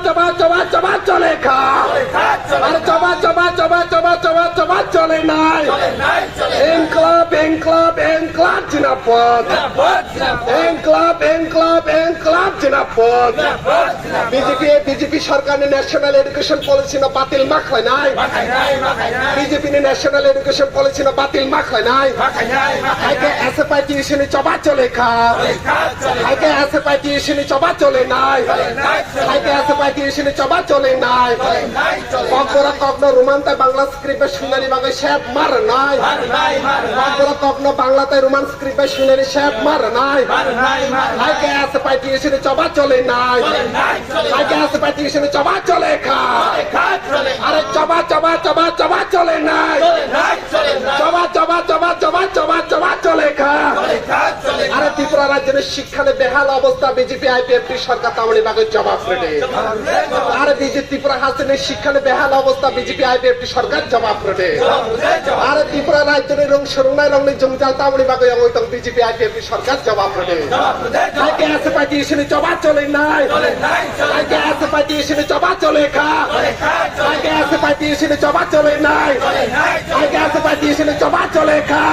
চবা চলে খা আরে চবা চলে নাই এনক্লাব জিনাপদ এনক্লাব জিনাপদ বিজেপি সরকার ने नेशनल एजुकेशन पॉलिसी ना बातिल माखलाय नाय बीजेपी ने नेशनल एजुकेशन पॉलिसी ना बातिल माखलाय नाय हाइके एसएफआई टीएसएन चबा चले खा हाइके एसएफआई टीएसएन चबा चले नाय हाइके एसएफआई टीएसएन चबा चले नाय ककबरा ककनो रोमानते बांग्ला स्क्रिप्ट শুনানি বাংলা শেপ মার নাই ককবরা ককনো বাংলাতে রোমান স্ক্রিপ্ট শুনানি শেপ মার নাই হাইকে এসএফআই টিএসএন চবা চলে নাই হাইকে এসএফআই টিএসএন চবা চলে খা আরে চবা চলে নাই চবা চলে খা আরে ত্রিপুরা রাজ্যের শিক্ষানে বেহাল অবস্থা বিজেপি আইপিএফটি সরকার তামনি বাগে জবাব দেবে আরে ত্রিপুরা হাসিনের শিক্ষানে বেহাল অবস্থা বিজেপি আইপিএফটি সরকার জবাব দেবে আরে ত্রিপুরা রাজ্যের রং সরুনাই রংনি জংজাল তামনি বাগে ওইতং বিজেপি আইপিএফটি সরকার জবাব দেবে আইকে এসএফআই টিএসএন চবা চলে নাই আইকে এসএফআই টিএসএন চবা চলে খা আইকে এসএফআই টিএসএন চবা চলে নাই আইকে এসএফআই টিএসএন চবা চলে খা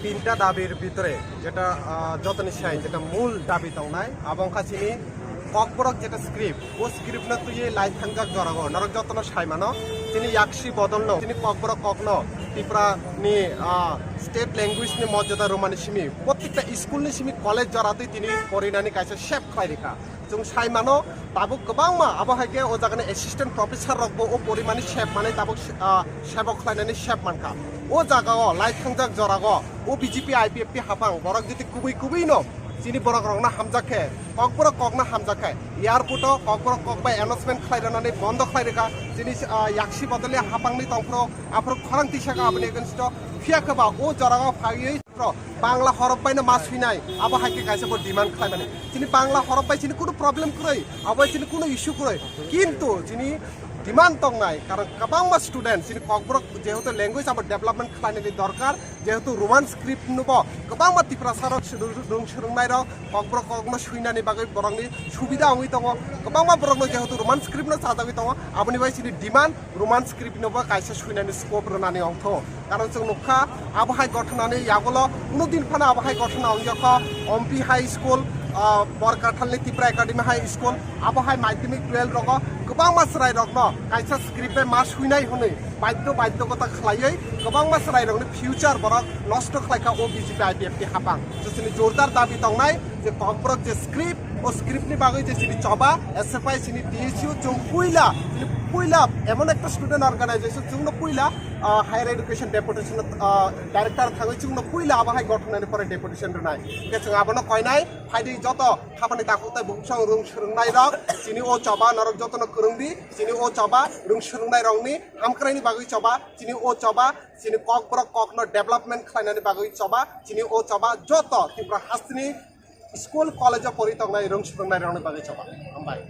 তিনটা দাবির ভিতরে যেটা যতনি সাই যেটা মূল দাবি তাওনাই আবং খাসিনি ককবরক যেটা স্ক্রিপ্ট ও স্ক্রিপ্ট না তুই লাইফ থাঙ্গাক জরাগো নরক যতন সাইমানো তিনি ইয়াকসি বদল ন তিনি ককবরক ককন ত্রিপুরা নি স্টেট ল্যাঙ্গুয়েজ নি মর্যাদা রোমানি সিমি প্রত্যেকটা স্কুল নি সিমি কলেজ জরাতে তিনি পরিনানি কাইছে শেপ খাইরেখা जों साइमानो ताबो गोबांमा आबहायके ओ जागाने एसिस्टेंट प्रोफेसर रखबो ओ परिमानि शेप माने ताबो शेबक खायनानि शेप मानखा ओ जागाओ लाइट थांजाक जरागो ओ बीजेपी आईपीएफटी हाफां बरक जिति कुबै नो जिनि बरक रंगना हामजाखे ककबरक ककना हामजाखे एयारपोर्ट ककबरक ककबाय एनाउंसमेंट खायरानानै बन्द खायरेखा जिनि याक्सि बदले हाफांनि तंफ्रो आफर खरां तिसाका आबनि एगेन्स्ट फियाखबा ओ जरागो फायै बांला हरफ बायनो मास फैनाय आबहायके गायसेबो डिमान्ड खालामनानै जिनि बांला हरफ बाय जिनि कुनु प्रब्लेम कुरै आबहाय जिनि कुनु इश्यू कुरै किन्तु जिनि डिमान्ड दंनाय कारण गोबांमा स्टुडेन्ट जिनि ककबरक जेहेतु लैंग्वेज आबो डेभलपमेन्ट खालामनायनि दरकार जेहेतु रोमान स्क्रिप्ट नुबो गोबांमा टिप्रा सारक सोलोंनाय र ककबरक ककनो सुइनानि बागै बरंनि सुबिदा अंगै दङ गोबांमा बरंनो जेहेतु रोमान स्क्रिप्ट न सादागै दङ आबनि बाय जिनि डिमान्ड रोमान स्क्रिप्ट नुबो कायसे सुइनानि स्कोप रनानै अंथ कारण जों नुखा आबहाय गठनानै यागलो कुनु दिन फाना आबहाय गठना अंजख एमपी हाई स्कुल बरकाठालनि टिप्रा एकाडेमी हाई स्कुल आबहाय माध्यमिक 12 रग गोबां मासराय रगन कायसा स्क्रिप्ट मा सुइनाय हनै बाध्यकता खलायै गोबां मासराय रगनि फ्यूचर बरक नष्ट खलायका ओ बीजेपी आईपीएफटी हापां जसनि जोरदार दाबि दंनाय जे ककबरक जे स्क्रिप्ट ओ स्क्रिप्टनि बागै जे सिनि चबा एसएफआई सिनि टीएसयू जों पुइला एमन एक स्टूडेंट अर्गानाइजेशन जोंनो पुइला हायर एडुकेशन डेपुटेशन डायरेक्टर थाङै जोंनो पुइला आबहाय गठनानि परे डेपुटेशन रनाय के जों आबनो कयनाय फायदि जत खामानि दाखुताय बुंसां रों सोलोंनाय रक जिनि ओ चबा नरक जतनो फोरोंदि जिनि ओ चबा रों सोलोंनाय रंनि हामक्रायनि बागै चबा जिनि ओ चबा जिनि ककबरक ककनो डेभलपमेन्ट खालायनानि बागै चबा जिनि ओ चबा जत टिप्रा हास्तिनि स्कुल कलेज परितंनाय रों सोलोंनाय रंनि बागै चबा हामबाय।